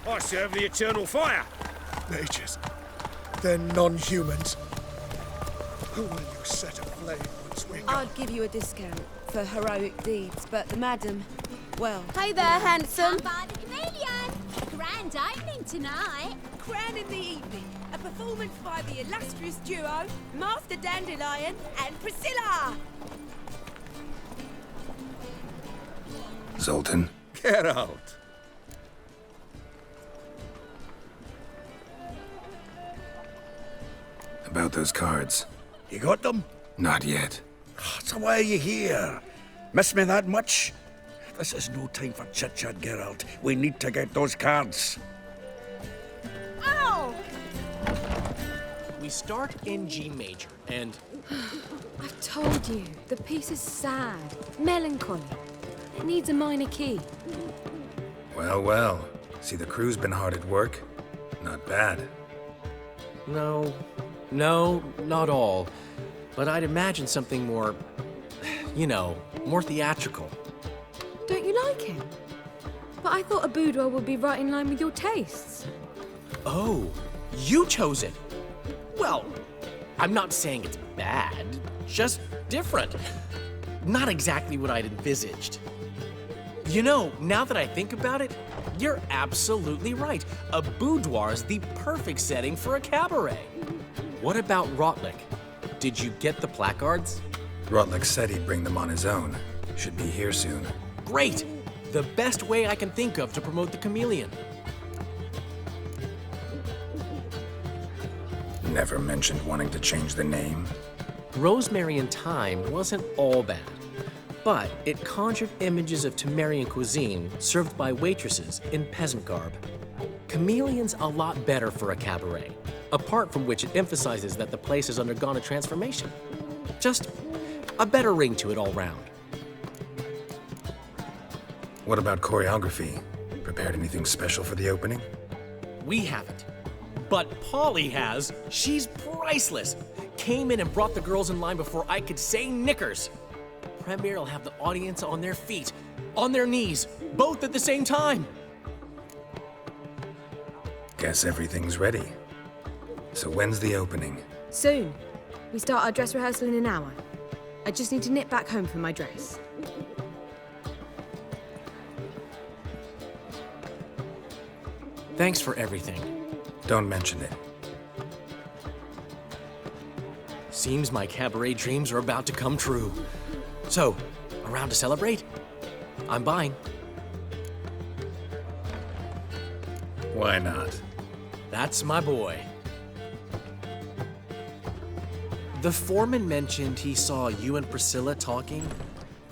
I serve the eternal fire. Mages. They're non-humans. Who will you set aflame once we go? I'd give you a discount for heroic deeds, but the madam, well... Hey there, handsome. By the chameleon. Grand opening tonight. Crown in the evening, a performance by the illustrious duo, Master Dandelion and Priscilla! Zoltan. Get out. About those cards. You got them? Not yet. So why are you here? Miss me that much? This is no time for chit-chat, Geralt. We need to get those cards. Oh! We start in G major, and... I've told you, the piece is sad, melancholy. It needs a minor key. Well, well. See, the crew's been hard at work. Not bad. No, not all. But I'd imagine something more, you know, more theatrical. Don't you like it? But I thought a boudoir would be right in line with your tastes. Oh, you chose it. Well, I'm not saying it's bad, just different. Not exactly what I'd envisaged. You know, now that I think about it, you're absolutely right. A boudoir's the perfect setting for a cabaret. What about Rotlick? Did you get the placards? Rotlick said he'd bring them on his own. Should be here soon. Great! The best way I can think of to promote the chameleon. Never mentioned wanting to change the name. Rosemary and Thyme wasn't all bad, but it conjured images of Temerian cuisine served by waitresses in peasant garb. Chameleon's a lot better for a cabaret, apart from which it emphasizes that the place has undergone a transformation. Just a better ring to it all round. What about choreography? Prepared anything special for the opening? We haven't. But Polly has. She's priceless. Came in and brought the girls in line before I could say knickers. Premiere will have the audience on their feet, on their knees, both at the same time. Guess everything's ready. So when's the opening? Soon. We start our dress rehearsal in an hour. I just need to nip back home for my dress. Thanks for everything. Don't mention it. Seems my cabaret dreams are about to come true. So, around to celebrate? I'm buying. Why not? That's my boy. The foreman mentioned he saw you and Priscilla talking,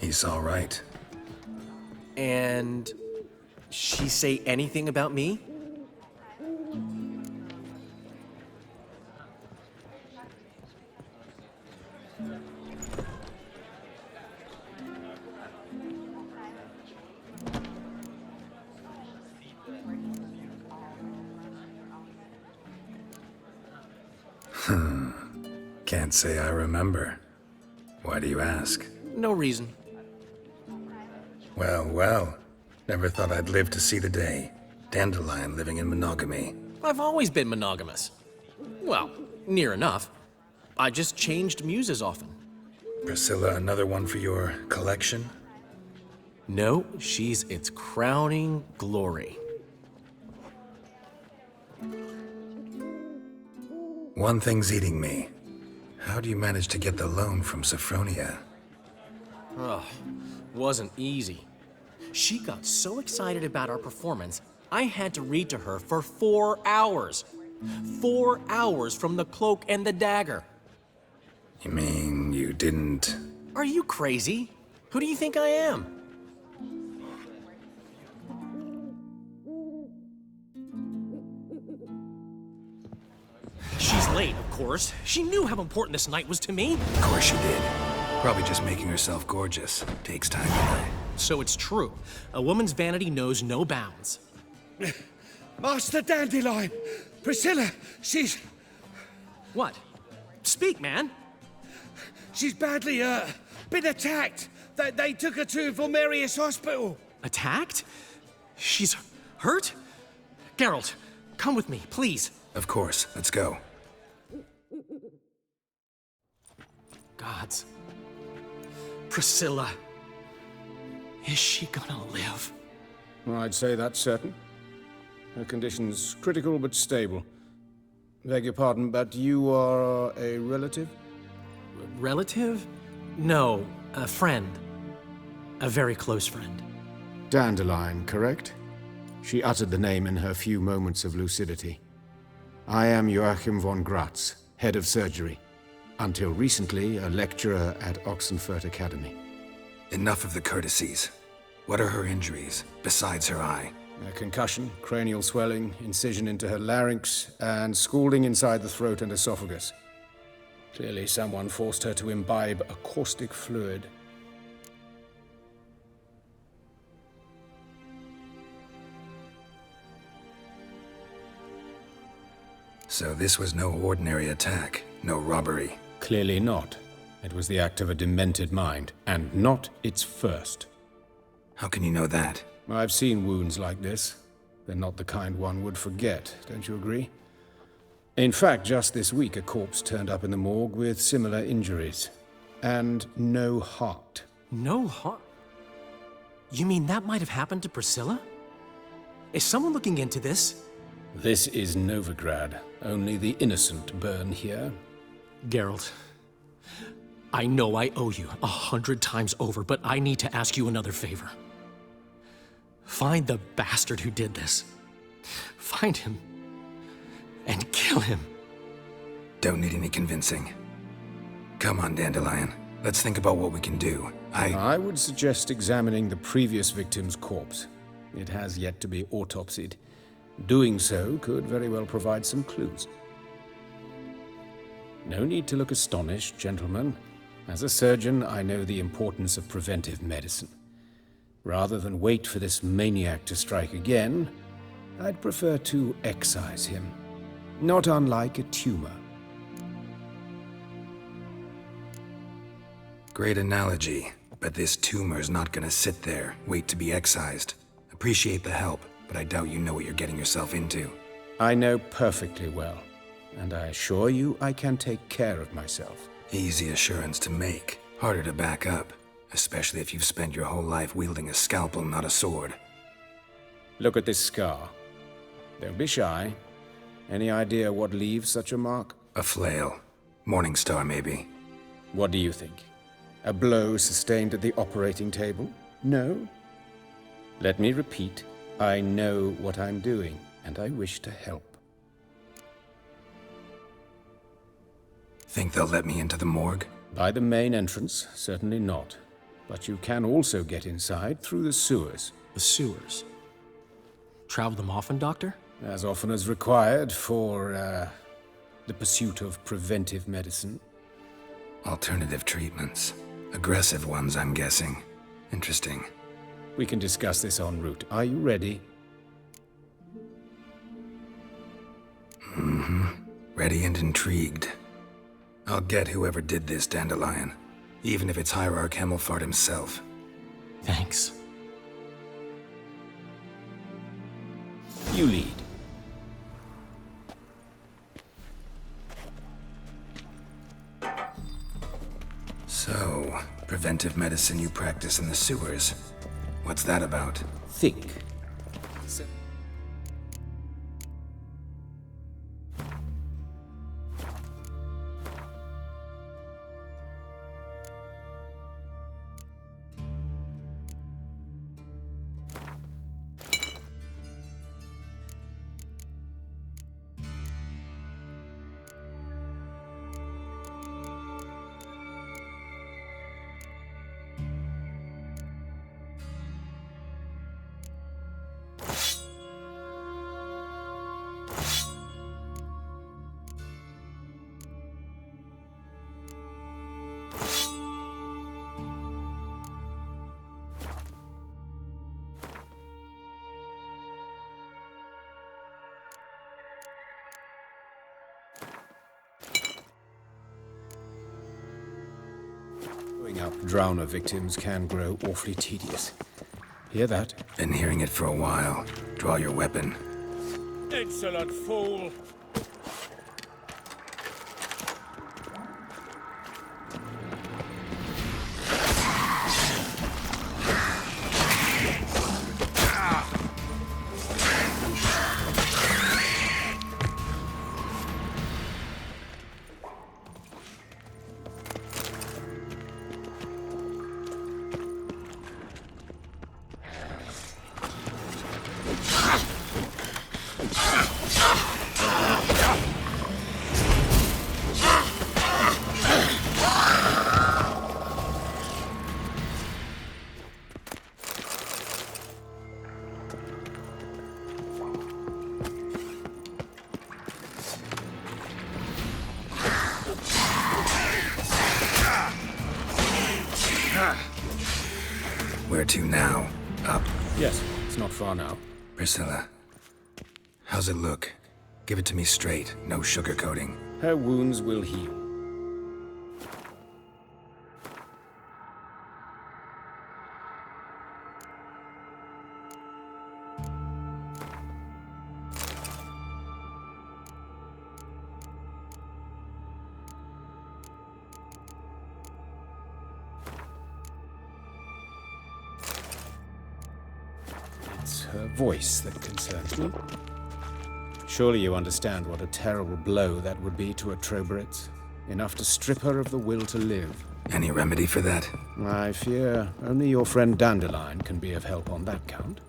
He's all right. and she say anything about me? Can't say I remember. Why do you ask? No reason. Well, well. Never thought I'd live to see the day. Dandelion living in monogamy. I've always been monogamous. Well, near enough. I just changed muses often. Priscilla, another one for your collection? No, she's its crowning glory. One thing's eating me. How do you manage to get the loan from Sophronia? Ugh, wasn't easy. She got so excited about our performance, I had to read to her for 4 hours. 4 hours from The Cloak and the Dagger. You mean you didn't... Are you crazy? Who do you think I am? She's late, of course. She knew how important this night was to me. Of course she did. Probably just making herself gorgeous. Takes time, you know. So it's true. A woman's vanity knows no bounds. Master Dandelion! Priscilla, she's... What? Speak, man. She's badly, been attacked. They took her to Vulmerius Hospital. Attacked? She's hurt? Geralt, come with me, please. Of course, let's go. Gods. Priscilla. Is she gonna live? I'd say that's certain. Her condition's critical but stable. Beg your pardon, but you are a relative? Relative? No, a friend. A very close friend. Dandelion, correct? She uttered the name in her few moments of lucidity. I am Joachim von Gratz, head of surgery. Until recently, a lecturer at Oxenfurt Academy. Enough of the courtesies. What are her injuries, besides her eye? A concussion, cranial swelling, incision into her larynx, and scalding inside the throat and esophagus. Clearly someone forced her to imbibe a caustic fluid. So this was no ordinary attack, no robbery. Clearly not. It was the act of a demented mind, and not its first. How can you know that? I've seen wounds like this. They're not the kind one would forget, don't you agree? In fact, just this week a corpse turned up in the morgue with similar injuries. And no heart. No heart? You mean that might have happened to Priscilla? Is someone looking into this? This is Novigrad. Only the innocent burn here. Geralt, I know I owe you 100 times over, but I need to ask you another favor. Find the bastard who did this. Find him and kill him. Don't need any convincing. Come on, Dandelion. Let's think about what we can do. I would suggest examining the previous victim's corpse. It has yet to be autopsied. Doing so could very well provide some clues. No need to look astonished, gentlemen. As a surgeon, I know the importance of preventive medicine. Rather than wait for this maniac to strike again, I'd prefer to excise him. Not unlike a tumor. Great analogy, but this tumor's not gonna sit there, wait to be excised. Appreciate the help, but I doubt you know what you're getting yourself into. I know perfectly well, and I assure you I can take care of myself. Easy assurance to make, harder to back up, especially if you've spent your whole life wielding a scalpel, not a sword. Look at this scar. Don't be shy. Any idea what leaves such a mark? A flail. Morningstar, maybe. What do you think? A blow sustained at the operating table? No? Let me repeat. I know what I'm doing, and I wish to help. Think they'll let me into the morgue? By the main entrance, certainly not. But you can also get inside through the sewers. The sewers? Travel them often, Doctor? As often as required for, the pursuit of preventive medicine. Alternative treatments. Aggressive ones, I'm guessing. Interesting. We can discuss this en route. Are you ready? Ready and intrigued. I'll get whoever did this, Dandelion. Even if it's Hierarch Hemmelfart himself. Thanks. You lead. So, preventive medicine you practice in the sewers. What's that about? Think. Growing up drowner victims can grow awfully tedious. Hear that? Been hearing it for a while. Draw your weapon. Insolent fool. Where to now? Up. Yes, it's not far now. Priscilla. How's it look? Give it to me straight, no sugarcoating. Her wounds will heal. It's her voice that concerns me. Surely you understand what a terrible blow that would be to a Trobritz. Enough to strip her of the will to live. Any remedy for that? I fear only your friend Dandelion can be of help on that count.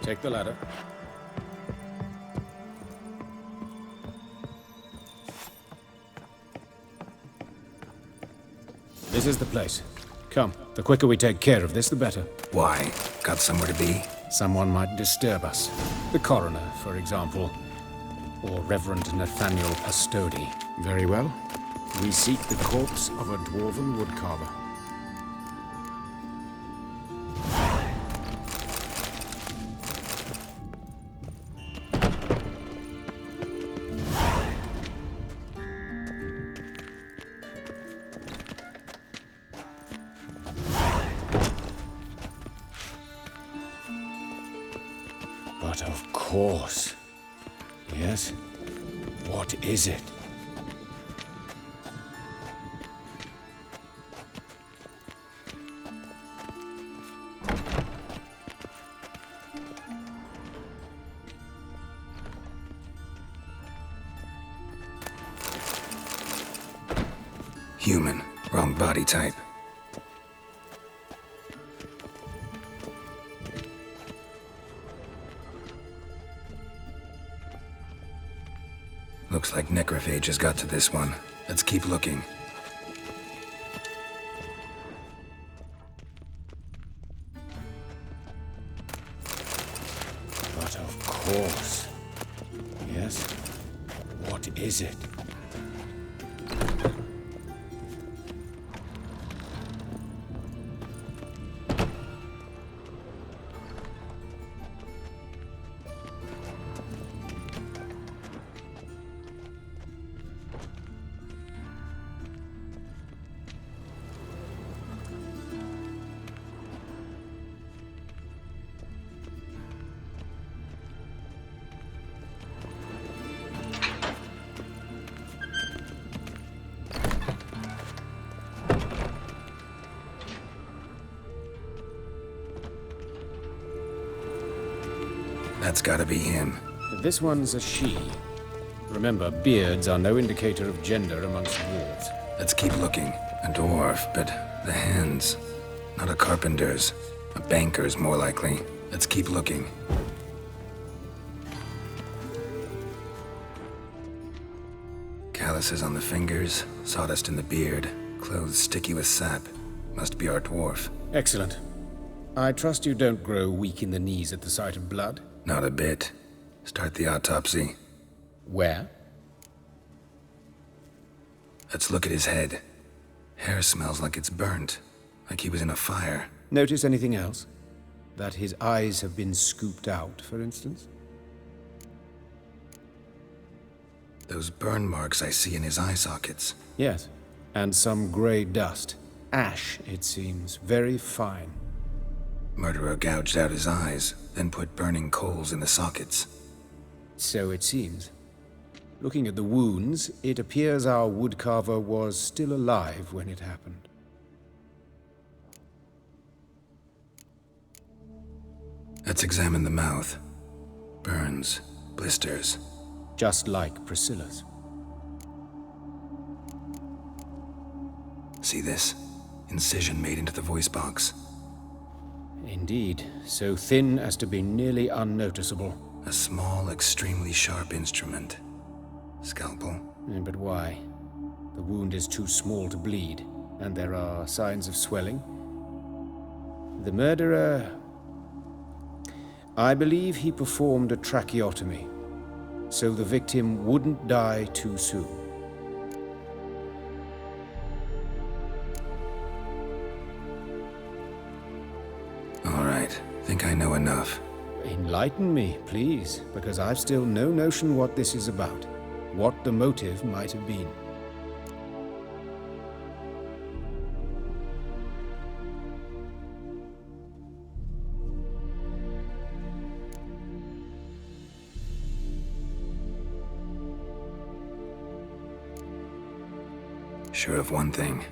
Take the ladder. This is the place. Come, the quicker we take care of this, the better. Why? Got somewhere to be? Someone might disturb us. The coroner, for example. Or Reverend Nathaniel Pastodi. Very well. We seek the corpse of a dwarven woodcarver. But of course. Yes? What is it? Human. Wrong body type. Looks like necrophage has got to this one. Let's keep looking. But of course. Yes? What is it? That's gotta be him. This one's a she. Remember, beards are no indicator of gender amongst dwarves. Let's keep looking. A dwarf, but the hands. Not a carpenter's. A banker's, more likely. Let's keep looking. Calluses on the fingers, sawdust in the beard, clothes sticky with sap. Must be our dwarf. Excellent. I trust you don't grow weak in the knees at the sight of blood? Not a bit. Start the autopsy. Where? Let's look at his head. Hair smells like it's burnt. Like he was in a fire. Notice anything else? That his eyes have been scooped out, for instance? Those burn marks I see in his eye sockets. Yes, and some grey dust. Ash, it seems. Very fine. Murderer gouged out his eyes, then put burning coals in the sockets. So it seems. Looking at the wounds, it appears our woodcarver was still alive when it happened. Let's examine the mouth. Burns, blisters. Just like Priscilla's. See this? Incision made into the voice box. Indeed, so thin as to be nearly unnoticeable. A small, extremely sharp instrument. Scalpel. But why? The wound is too small to bleed, and there are signs of swelling. The murderer... I believe he performed a tracheotomy, so the victim wouldn't die too soon. All right, think I know enough. Enlighten me, please, because I've still no notion what this is about, what the motive might have been. Sure of one thing.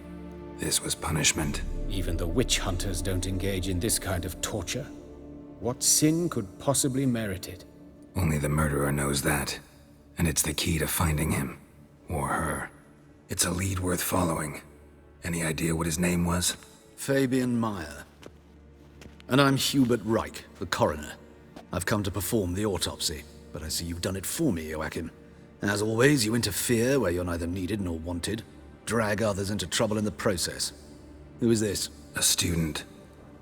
This was punishment. Even the witch hunters don't engage in this kind of torture. What sin could possibly merit it? Only the murderer knows that. And it's the key to finding him. Or her. It's a lead worth following. Any idea what his name was? Fabian Meyer. And I'm Hubert Reich, the coroner. I've come to perform the autopsy, but I see you've done it for me, Joachim. As always, you interfere where you're neither needed nor wanted. Drag others into trouble in the process. Who is this? A student.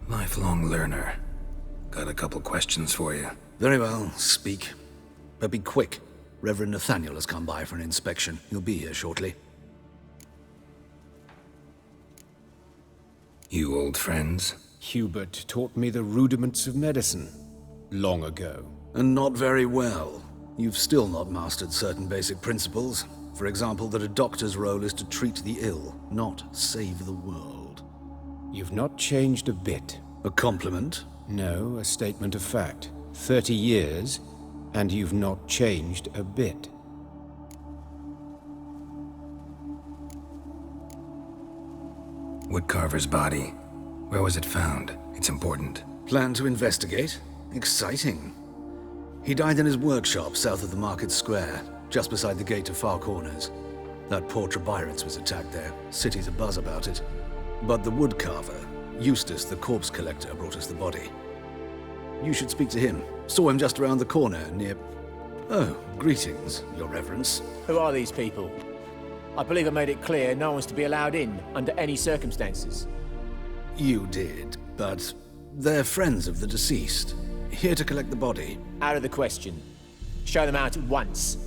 Lifelong learner. Got a couple questions for you. Very well, speak. But be quick. Reverend Nathaniel has come by for an inspection. He'll be here shortly. You old friends? Hubert taught me the rudiments of medicine. Long ago. And not very well. You've still not mastered certain basic principles. For example, that a doctor's role is to treat the ill, not save the world. You've not changed a bit. A compliment? No, a statement of fact. 30 years, and you've not changed a bit. Woodcarver's body. Where was it found? It's important. Plan to investigate? Exciting. He died in his workshop south of the Market Square, just beside the gate to Far Corners. That poor Trebyran's was attacked there. City's abuzz about it. But the woodcarver, Eustace the corpse collector, brought us the body. You should speak to him. Saw him just around the corner near... Oh, greetings, Your Reverence. Who are these people? I believe I made it clear no one's to be allowed in under any circumstances. You did, but they're friends of the deceased. Here to collect the body. Out of the question. Show them out at once.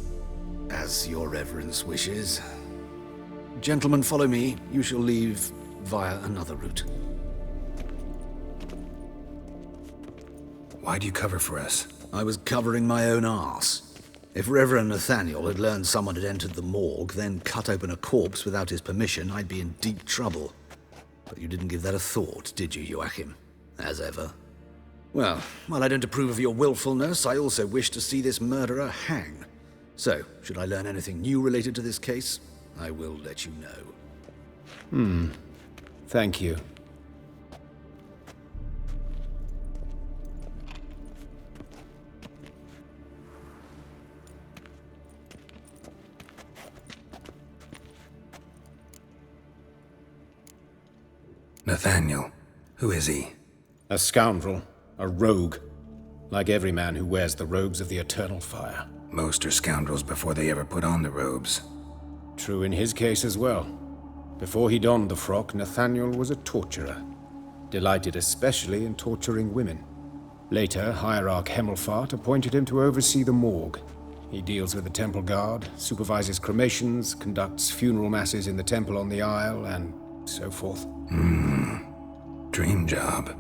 As Your Reverence wishes. Gentlemen, follow me. You shall leave via another route. Why'd you cover for us? I was covering my own arse. If Reverend Nathaniel had learned someone had entered the morgue, then cut open a corpse without his permission, I'd be in deep trouble. But you didn't give that a thought, did you, Joachim? As ever. Well, while I don't approve of your willfulness, I also wish to see this murderer hang. So, should I learn anything new related to this case, I will let you know. Thank you. Nathaniel. Who is he? A scoundrel. A rogue. Like every man who wears the robes of the Eternal Fire. Most are scoundrels before they ever put on the robes. True in his case as well. Before he donned the frock, Nathaniel was a torturer. Delighted especially in torturing women. Later, Hierarch Hemmelfart appointed him to oversee the morgue. He deals with the temple guard, supervises cremations, conducts funeral masses in the temple on the Isle, and so forth. Dream job.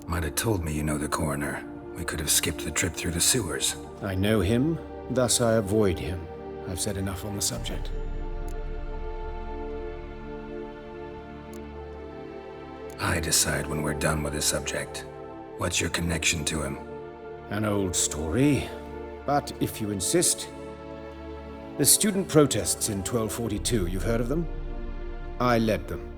Might have told me you know the coroner. We could have skipped the trip through the sewers. I know him, thus I avoid him. I've said enough on the subject. I decide when we're done with this subject. What's your connection to him? An old story, but if you insist. The student protests in 1242, you've heard of them? I led them.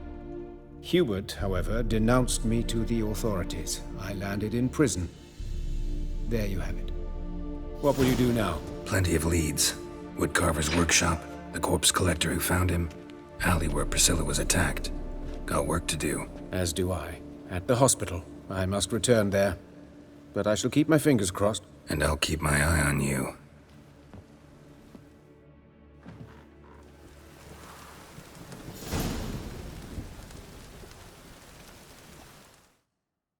Hubert, however, denounced me to the authorities. I landed in prison. There you have it. What will you do now? Plenty of leads. Woodcarver's workshop, the corpse collector who found him, alley where Priscilla was attacked. Got work to do. As do I. At the hospital. I must return there. But I shall keep my fingers crossed. And I'll keep my eye on you.